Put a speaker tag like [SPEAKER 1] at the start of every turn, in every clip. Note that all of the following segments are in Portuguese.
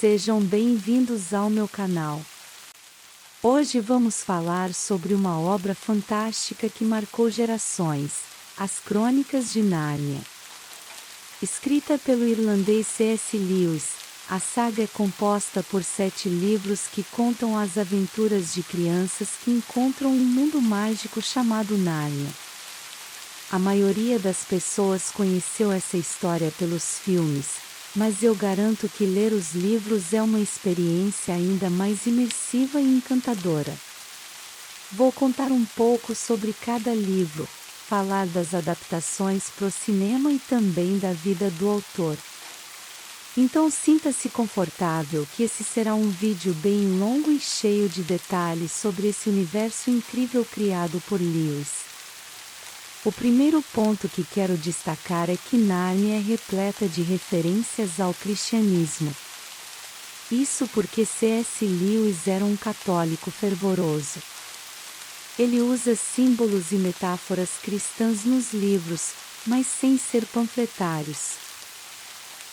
[SPEAKER 1] Sejam bem-vindos ao meu canal. Hoje vamos falar sobre uma obra fantástica que marcou gerações, As Crônicas de Nárnia. Escrita pelo irlandês C.S. Lewis, a saga é composta por 7 livros que contam as aventuras de crianças que encontram um mundo mágico chamado Nárnia. A maioria das pessoas conheceu essa história pelos filmes, mas eu garanto que ler os livros é uma experiência ainda mais imersiva e encantadora. Vou contar um pouco sobre cada livro, falar das adaptações para o cinema e também da vida do autor. Então sinta-se confortável que esse será um vídeo bem longo e cheio de detalhes sobre esse universo incrível criado por Lewis. O primeiro ponto que quero destacar é que Nárnia é repleta de referências ao cristianismo. Isso porque C.S. Lewis era um católico fervoroso. Ele usa símbolos e metáforas cristãs nos livros, mas sem ser panfletários.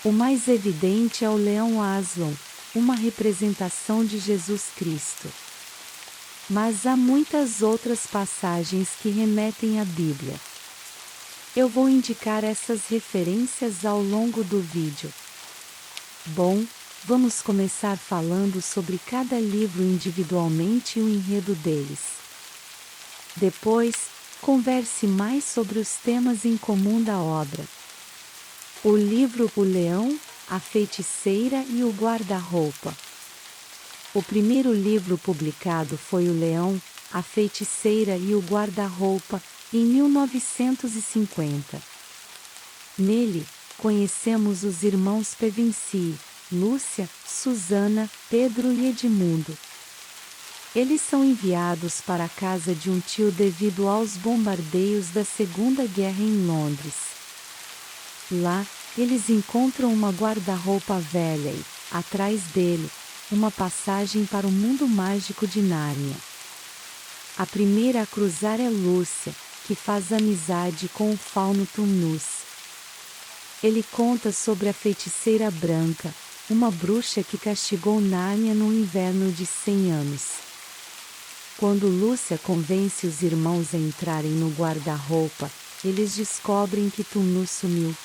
[SPEAKER 1] O mais evidente é o leão Aslan, uma representação de Jesus Cristo. Mas há muitas outras passagens que remetem à Bíblia. Eu vou indicar essas referências ao longo do vídeo. Bom, vamos começar falando sobre cada livro individualmente e o enredo deles. Depois, converse mais sobre os temas em comum da obra. O livro O Leão, a Feiticeira e o Guarda-Roupa. O primeiro livro publicado foi O Leão, a Feiticeira e o Guarda-Roupa, em 1950. Nele, conhecemos os irmãos Pevensie, Lúcia, Susana, Pedro e Edmundo. Eles são enviados para a casa de um tio devido aos bombardeios da Segunda Guerra em Londres. Lá, eles encontram uma guarda-roupa velha e, atrás dele, uma passagem para o mundo mágico de Nárnia. A primeira a cruzar é Lúcia, que faz amizade com o fauno Tumnus. Ele conta sobre a feiticeira branca, uma bruxa que castigou Nárnia num inverno de 100 anos. Quando Lúcia convence os irmãos a entrarem no guarda-roupa, eles descobrem que Tumnus sumiu.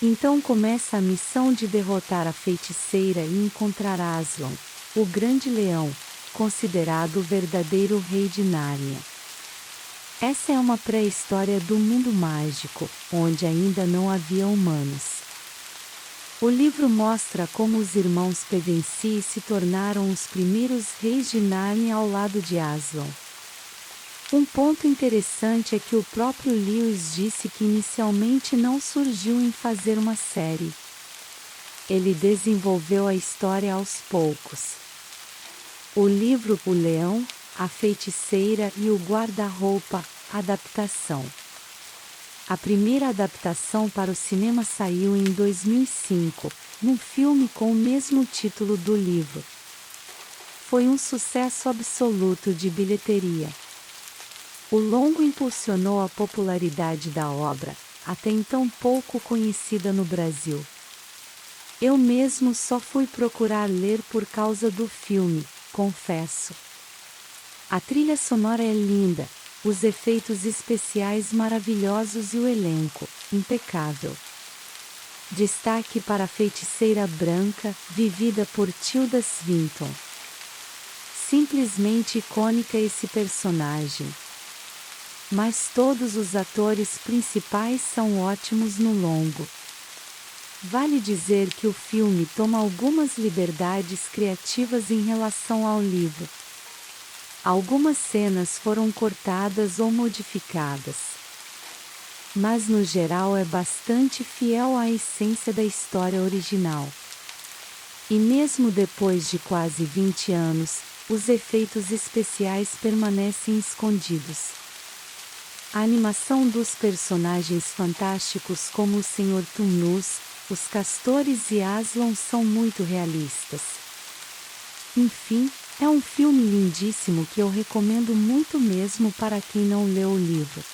[SPEAKER 1] Então começa a missão de derrotar a feiticeira e encontrar Aslan, o grande leão, considerado o verdadeiro rei de Nárnia. Essa é uma pré-história do mundo mágico, onde ainda não havia humanos. O livro mostra como os irmãos Pevensie se tornaram os primeiros reis de Nárnia ao lado de Aslan. Um ponto interessante é que o próprio Lewis disse que inicialmente não surgiu em fazer uma série. Ele desenvolveu a história aos poucos. O livro O Leão, a Feiticeira e o Guarda-Roupa, adaptação. A primeira adaptação para o cinema saiu em 2005, num filme com o mesmo título do livro. Foi um sucesso absoluto de bilheteria. O longo impulsionou a popularidade da obra, até então pouco conhecida no Brasil. Eu mesmo só fui procurar ler por causa do filme, confesso. A trilha sonora é linda, os efeitos especiais maravilhosos e o elenco, impecável. Destaque para a feiticeira branca, vivida por Tilda Swinton. Simplesmente icônica esse personagem. Mas todos os atores principais são ótimos no longo. Vale dizer que o filme toma algumas liberdades criativas em relação ao livro. Algumas cenas foram cortadas ou modificadas. Mas no geral é bastante fiel à essência da história original. E mesmo depois de quase 20 anos, os efeitos especiais permanecem escondidos. A animação dos personagens fantásticos como o Sr. Tumnus, os castores e Aslan são muito realistas. Enfim, é um filme lindíssimo que eu recomendo muito mesmo para quem não leu o livro.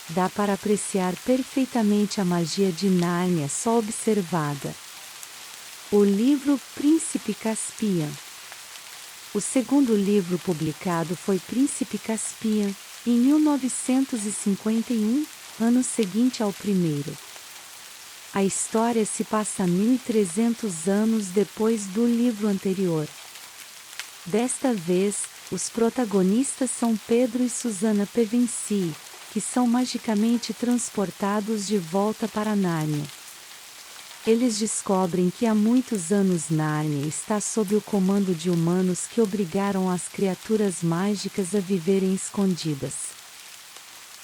[SPEAKER 1] Dá para apreciar perfeitamente a magia de Nárnia só observada. O livro Príncipe Caspian. O segundo livro publicado foi Príncipe Caspian, em 1951, ano seguinte ao primeiro. A história se passa 1300 anos depois do livro anterior. Desta vez, os protagonistas são Pedro e Susana Pevensie, que são magicamente transportados de volta para Nárnia. Eles descobrem que há muitos anos Nárnia está sob o comando de humanos que obrigaram as criaturas mágicas a viverem escondidas.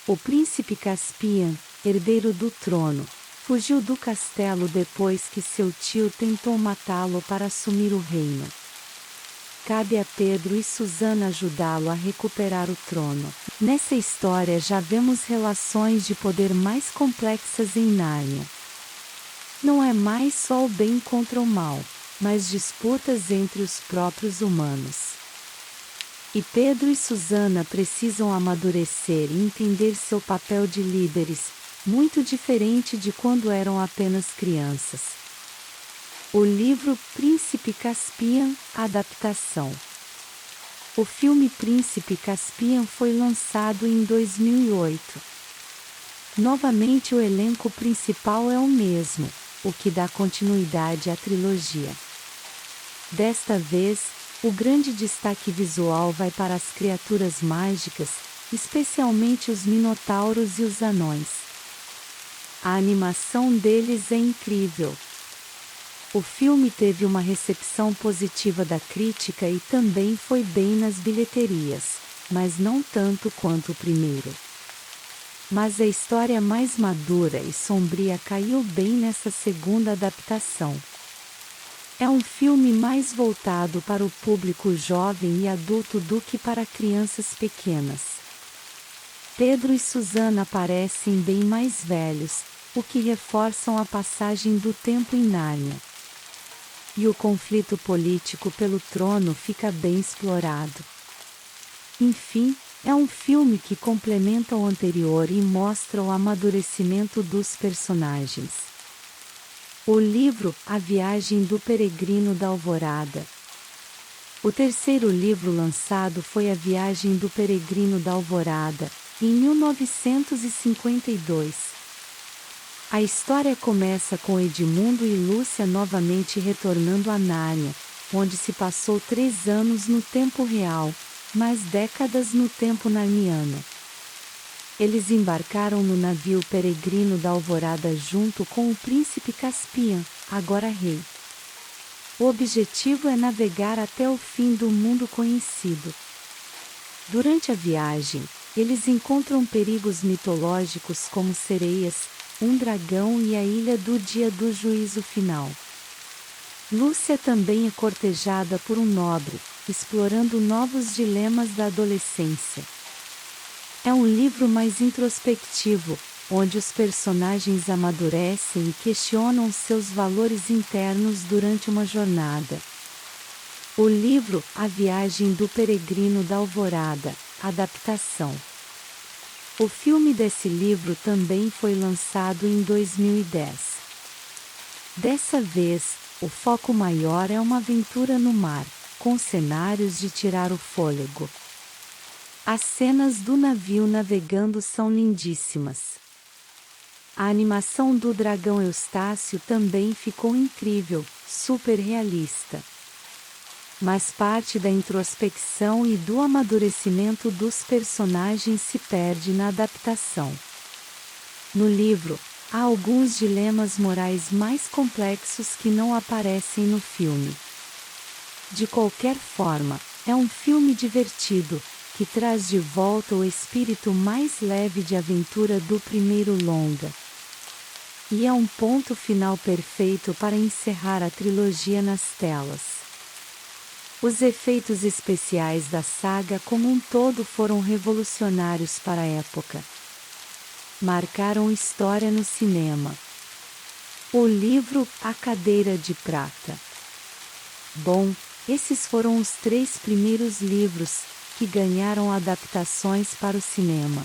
[SPEAKER 1] O príncipe Caspian, herdeiro do trono, fugiu do castelo depois que seu tio tentou matá-lo para assumir o reino. Cabe a Pedro e Susana ajudá-lo a recuperar o trono. Nessa história já vemos relações de poder mais complexas em Nárnia. Não é mais só o bem contra o mal, mas disputas entre os próprios humanos. E Pedro e Susana precisam amadurecer e entender seu papel de líderes, muito diferente de quando eram apenas crianças. O livro Príncipe Caspian, adaptação. O filme Príncipe Caspian foi lançado em 2008. Novamente o elenco principal é o mesmo, o que dá continuidade à trilogia. Desta vez, o grande destaque visual vai para as criaturas mágicas, especialmente os minotauros e os anões. A animação deles é incrível. O filme teve uma recepção positiva da crítica e também foi bem nas bilheterias, mas não tanto quanto o primeiro. Mas a história mais madura e sombria caiu bem nessa segunda adaptação. É um filme mais voltado para o público jovem e adulto do que para crianças pequenas. Pedro e Susana parecem bem mais velhos, o que reforçam a passagem do tempo em Nárnia. E o conflito político pelo trono fica bem explorado. Enfim, é um filme que complementa o anterior e mostra o amadurecimento dos personagens. O livro A Viagem do Peregrino da Alvorada. O terceiro livro lançado foi A Viagem do Peregrino da Alvorada, em 1952. A história começa com Edmundo e Lúcia novamente retornando a Nárnia, onde se passou 3 anos no tempo real, mais décadas no tempo narniano. Eles embarcaram no navio peregrino da Alvorada junto com o príncipe Caspian, agora rei. O objetivo é navegar até o fim do mundo conhecido. Durante a viagem, eles encontram perigos mitológicos como sereias, um dragão e a ilha do dia do juízo final. Lúcia também é cortejada por um nobre, explorando novos dilemas da adolescência. É um livro mais introspectivo, onde os personagens amadurecem e questionam seus valores internos durante uma jornada. O livro A Viagem do Peregrino da Alvorada, adaptação. O filme desse livro também foi lançado em 2010. Dessa vez, o foco maior é uma aventura no mar, com cenários de tirar o fôlego. As cenas do navio navegando são lindíssimas. A animação do dragão Eustácio também ficou incrível, super realista. Mas parte da introspecção e do amadurecimento dos personagens se perde na adaptação. No livro, há alguns dilemas morais mais complexos que não aparecem no filme. De qualquer forma, é um filme divertido, que traz de volta o espírito mais leve de aventura do primeiro longa. E é um ponto final perfeito para encerrar a trilogia nas telas. Os efeitos especiais da saga como um todo foram revolucionários para a época. Marcaram história no cinema. O livro A Cadeira de Prata. Bom, esses foram os 3 primeiros livros, que ganharam adaptações para o cinema.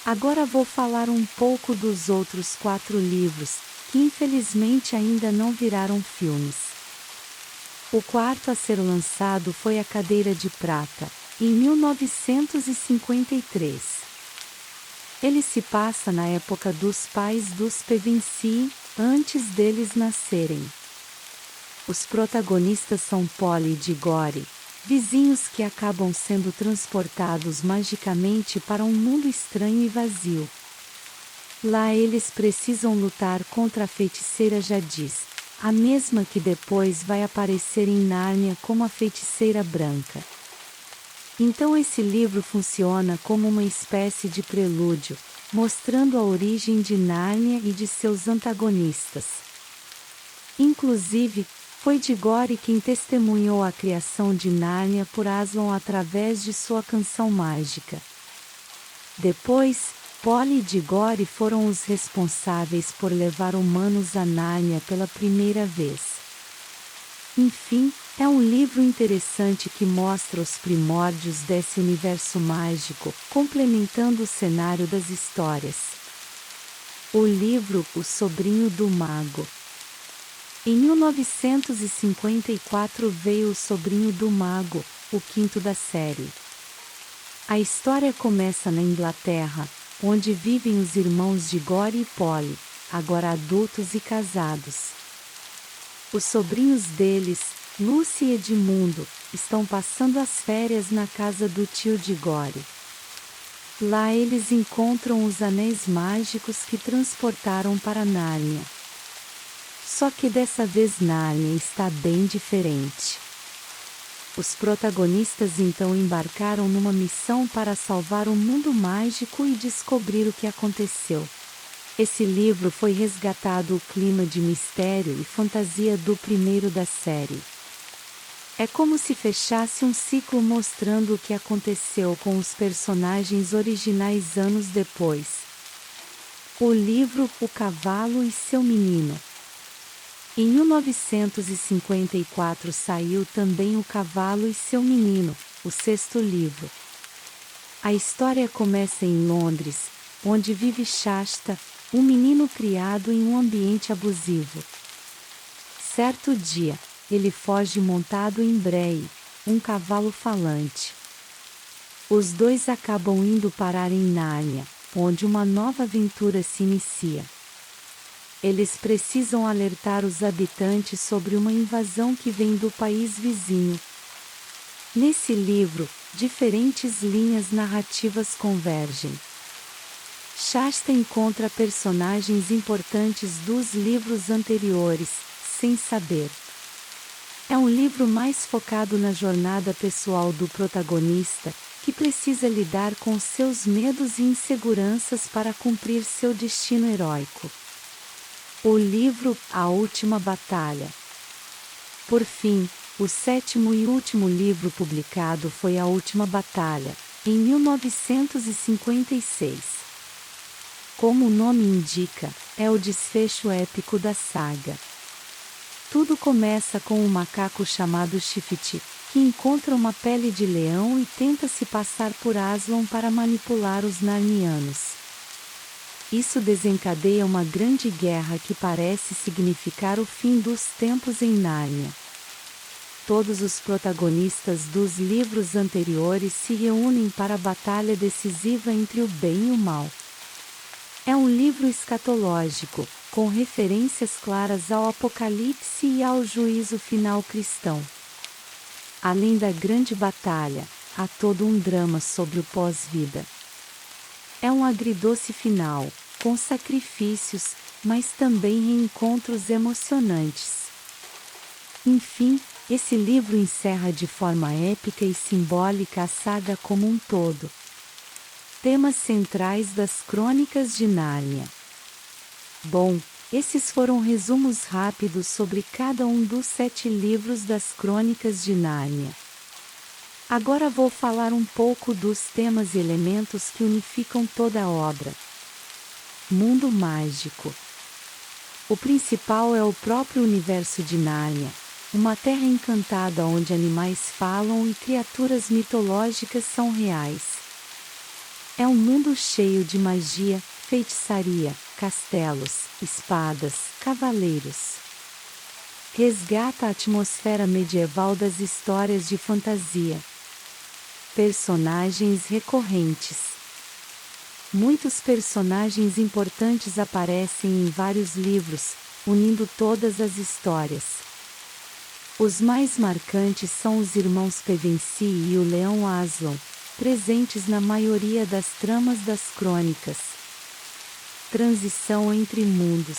[SPEAKER 1] Agora vou falar um pouco dos outros 4 livros, que infelizmente ainda não viraram filmes. O quarto a ser lançado foi A Cadeira de Prata, em 1953. Ele se passa na época dos pais dos Pevensie, antes deles nascerem. Os protagonistas são Polly e Diggory, vizinhos que acabam sendo transportados magicamente para um mundo estranho e vazio. Lá eles precisam lutar contra a feiticeira Jadis, a mesma que depois vai aparecer em Nárnia como a Feiticeira Branca. Então esse livro funciona como uma espécie de prelúdio, mostrando a origem de Nárnia e de seus antagonistas. Inclusive, foi Diggory quem testemunhou a criação de Nárnia por Aslan através de sua canção mágica. Depois, Polly e Diggory foram os responsáveis por levar humanos a Nárnia pela primeira vez. Enfim, é um livro interessante que mostra os primórdios desse universo mágico, complementando o cenário das histórias. O livro O Sobrinho do Mago. Em 1954 veio O Sobrinho do Mago, o quinto da série. A história começa na Inglaterra, onde vivem os irmãos Diggory e Polly, agora adultos e casados. Os sobrinhos deles, Lucy e Edmundo, estão passando as férias na casa do tio Diggory. Lá eles encontram os anéis mágicos que transportaram para Nárnia. Só que dessa vez Nárnia está bem diferente. Os protagonistas então embarcaram numa missão para salvar o mundo mágico e descobrir o que aconteceu. Esse livro foi resgatado o clima de mistério e fantasia do primeiro da série. É como se fechasse um ciclo mostrando o que aconteceu com os personagens originais anos depois. O livro O Cavalo e seu Menino. Em 1954 saiu também O Cavalo e seu Menino, o sexto livro. A história começa em Londres, onde vive Shasta, um menino criado em um ambiente abusivo. Certo dia, ele foge montado em Bree, um cavalo falante. Os dois acabam indo parar em Nárnia, onde uma nova aventura se inicia. Eles precisam alertar os habitantes sobre uma invasão que vem do país vizinho. Nesse livro, diferentes linhas narrativas convergem. Shasta encontra personagens importantes dos livros anteriores, sem saber. É um livro mais focado na jornada pessoal do protagonista, que precisa lidar com seus medos e inseguranças para cumprir seu destino heróico. O livro A Última Batalha. Por fim, o sétimo e último livro publicado foi A Última Batalha, em 1956. Como o nome indica, é o desfecho épico da saga. Tudo começa com um macaco chamado Shifty, que encontra uma pele de leão e tenta se passar por Aslan para manipular os narnianos. Isso desencadeia uma grande guerra que parece significar o fim dos tempos em Nárnia. Todos os protagonistas dos livros anteriores se reúnem para a batalha decisiva entre o bem e o mal. É um livro escatológico, com referências claras ao Apocalipse e ao juízo final cristão. Além da grande batalha, há todo um drama sobre o pós-vida. É um agridoce final, com sacrifícios, mas também reencontros emocionantes. Enfim, esse livro encerra de forma épica e simbólica a saga como um todo. Temas centrais das Crônicas de Nárnia. Bom, esses foram resumos rápidos sobre cada um dos 7 livros das Crônicas de Nárnia. Agora vou falar um pouco dos temas e elementos que unificam toda a obra. Mundo mágico. O principal é o próprio universo de Nárnia, uma terra encantada onde animais falam e criaturas mitológicas são reais. É um mundo cheio de magia, feitiçaria, castelos, espadas, cavaleiros. Resgata a atmosfera medieval das histórias de fantasia. Personagens recorrentes. Muitos personagens importantes aparecem em vários livros, unindo todas as histórias. Os mais marcantes são os irmãos Pevensie e o Leão Aslan, presentes na maioria das tramas das crônicas. Transição entre mundos.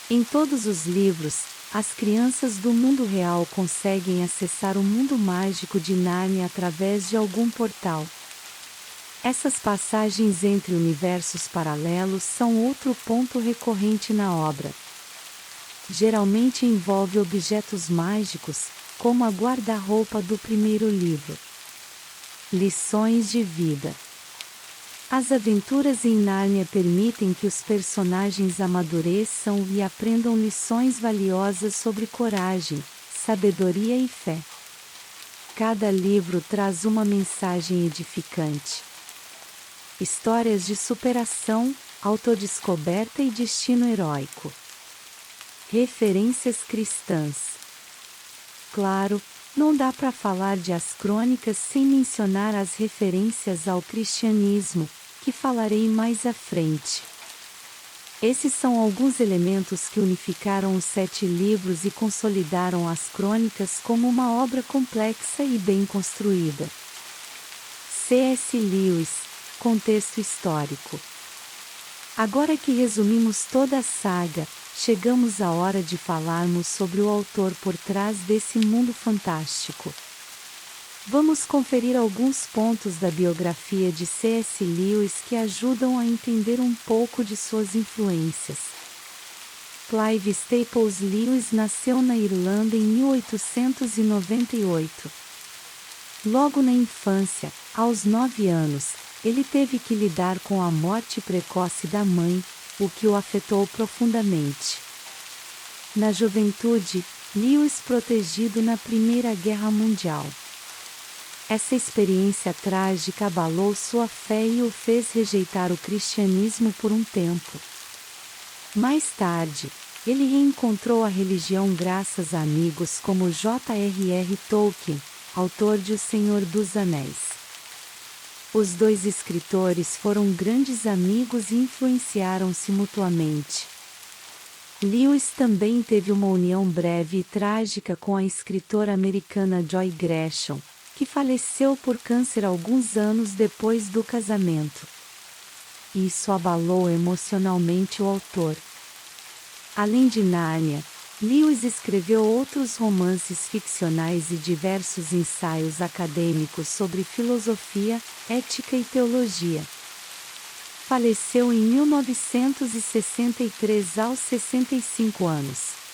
[SPEAKER 1] Em todos os livros, as crianças do mundo real conseguem acessar o mundo mágico de Nárnia através de algum portal. Essas passagens entre universos paralelos são outro ponto recorrente na obra. Geralmente envolve objetos mágicos, como a guarda-roupa do primeiro livro. Lições de vida. As aventuras em Nárnia permitem que os personagens amadureçam e aprendam lições valiosas sobre coragem, sabedoria e fé. Cada livro traz uma mensagem edificante. Histórias de superação, autodescoberta e destino heróico. Referências cristãs. Claro, não dá para falar de As Crônicas sem mencionar as referências ao cristianismo, que falarei mais à frente. Esses são alguns elementos que unificaram os 7 livros e consolidaram As Crônicas como uma obra complexa e bem construída. C.S. Lewis, contexto histórico. Agora que resumimos toda a saga, chegamos à hora de falarmos sobre o autor por trás desse mundo fantástico. Vamos conferir alguns pontos da biografia de C.S. Lewis que ajudam a entender um pouco de suas influências. Clive Staples Lewis nasceu na Irlanda em 1898. Logo na infância, aos 9 anos, ele teve que lidar com a morte precoce da mãe, o que o afetou profundamente. Na juventude, Lewis protegido na Primeira Guerra Mundial. Essa experiência trágica abalou sua fé e o fez rejeitar o cristianismo por um tempo. Mais tarde, ele reencontrou a religião graças a amigos como J.R.R. Tolkien, autor de O Senhor dos Anéis. Os dois escritores foram grandes amigos e influenciaram-se mutuamente. Lewis também teve uma união breve e trágica com a escritora americana Joy Gresham, que faleceu por câncer alguns anos depois do casamento. Isso abalou emocionalmente o autor. Além de Nárnia, Lewis escreveu outros romances ficcionais e diversos ensaios acadêmicos sobre filosofia, ética e teologia. Faleceu em 1963 aos 65 anos.